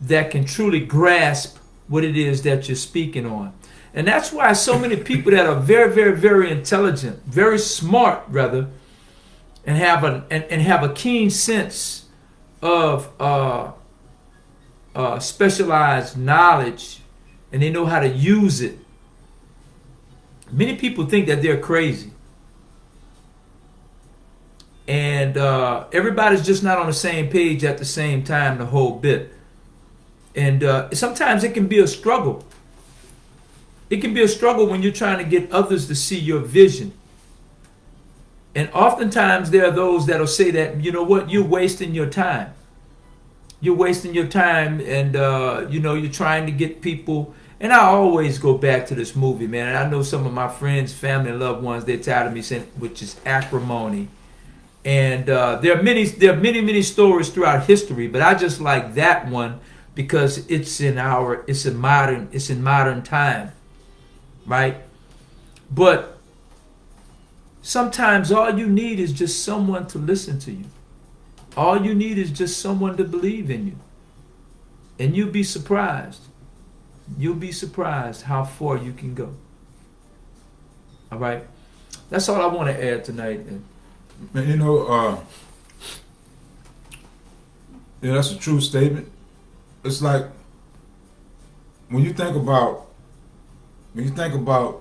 that can truly grasp what it is that you're speaking on. And that's why so many people that are very, very, very intelligent, very smart rather, and have a keen sense of specialized knowledge, and they know how to use it. Many people think that they're crazy. And everybody's just not on the same page at the same time the whole bit. And sometimes it can be a struggle. It can be a struggle when you're trying to get others to see your vision. And oftentimes there are those that'll say that, you know what, you're wasting your time. You're wasting your time, and you're trying to get people. And I always go back to this movie, man. And I know some of my friends, family, and loved ones, they're tired of me saying, which is acrimony. And there are many stories throughout history, but I just like that one because it's in modern time, right? But sometimes all you need is just someone to listen to you. All you need is just someone to believe in you. And you'll be surprised. You'll be surprised how far you can go. All right? That's all I want to add tonight. Man, that's a true statement. It's like when you think about the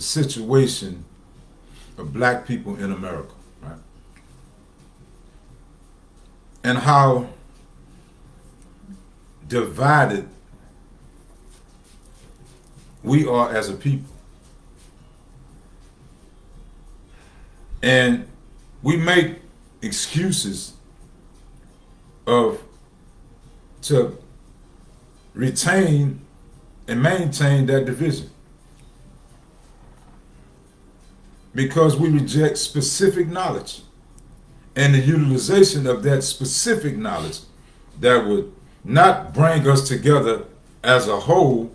situation of black people in America, right? And how divided we are as a people. And we make excuses to retain and maintain that division. Because we reject specific knowledge and the utilization of that specific knowledge that would not bring us together as a whole,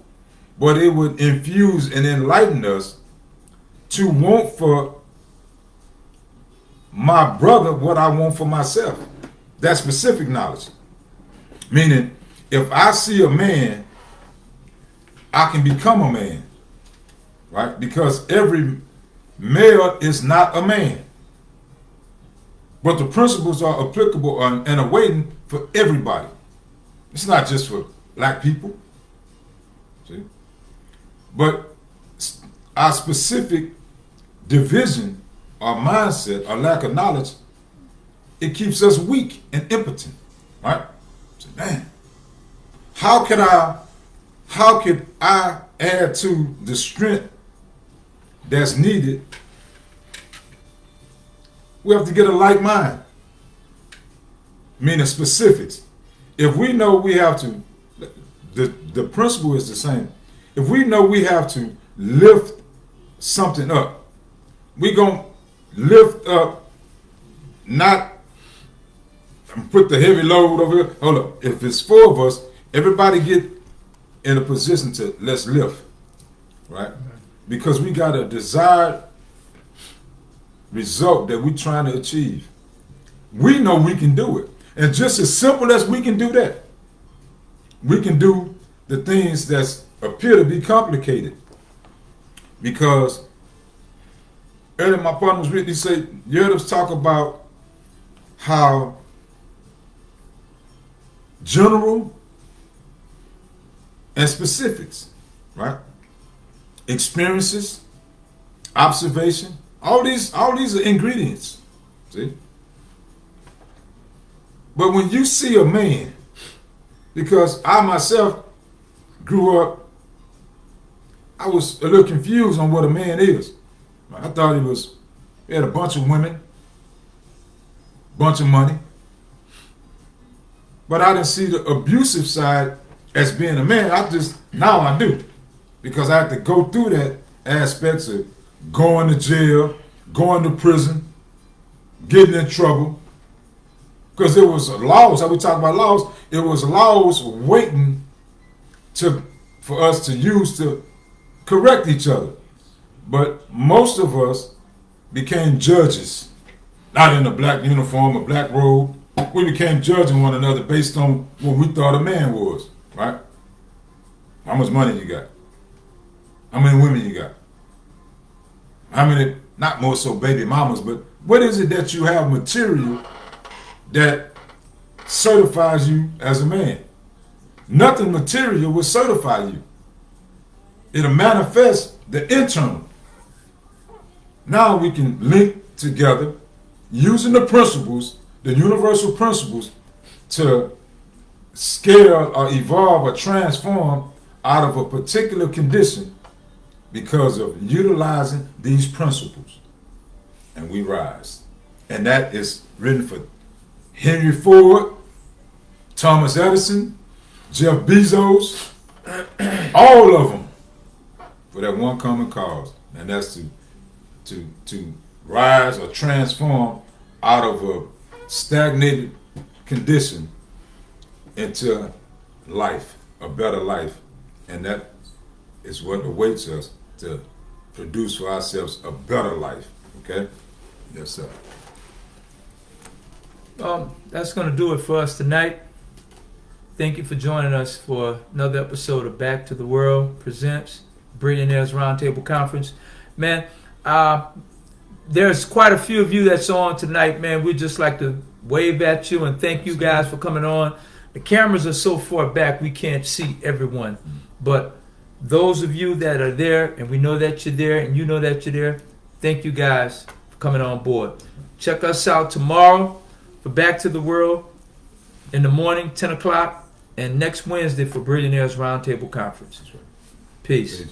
but it would infuse and enlighten us to want for my brother what I want for myself. That specific knowledge. Meaning, if I see a man, I can become a man. Right? Because every male is not a man. But the principles are applicable and awaiting for everybody. It's not just for black people. See? But our specific division, our mindset, our lack of knowledge, it keeps us weak and impotent. Right? So, man, how could I add to the strength that's needed? We have to get a like mind, meaning specifics. If we know we have to, the principle is the same. If we know we have to lift something up, we gonna lift up, not put the heavy load over here. Hold up. If it's 4 of us, everybody get in a position to let's lift, right? Because we got a desired result that we're trying to achieve. We know we can do it. And just as simple as we can do that, we can do the things that appear to be complicated. Because earlier my partner was with me, say, you heard us talk about how general and specifics, right? Experiences, observation, all these are ingredients. See? But when you see a man, because I myself grew up, I was a little confused on what a man is. I thought he had a bunch of women, bunch of money. But I didn't see the abusive side as being a man. Now I do. Because I had to go through that aspects of going to jail, going to prison, getting in trouble. Because there was laws, how we talk about laws, it was laws waiting for us to use to correct each other. But most of us became judges, not in a black uniform, a black robe. We became judging one another based on what we thought a man was, right? How much money you got? How many women you got? How many, not more so baby mamas, but what is it that you have material that certifies you as a man? Nothing material will certify you. It'll manifest the internal. Now we can link together using the principles, the universal principles, to scale or evolve or transform out of a particular condition because of utilizing these principles. And we rise. And that is written for Henry Ford, Thomas Edison, Jeff Bezos, all of them, for that one common cause, and that's to rise or transform out of a stagnated condition into life, a better life, and that is what awaits us to produce for ourselves a better life. Okay? Yes, sir. That's going to do it for us tonight. Thank you for joining us for another episode of Back to the World presents Brillianaires Roundtable Conference. Man, there's quite a few of you that's on tonight, man. We'd just like to wave at you and thank you guys for coming on. The cameras are so far back we can't see everyone. But those of you that are there, and we know that you're there, and you know that you're there, thank you guys for coming on board. Check us out tomorrow for Back to the World in the morning, 10 o'clock, and next Wednesday for Brillianaires Roundtable Conference. Peace.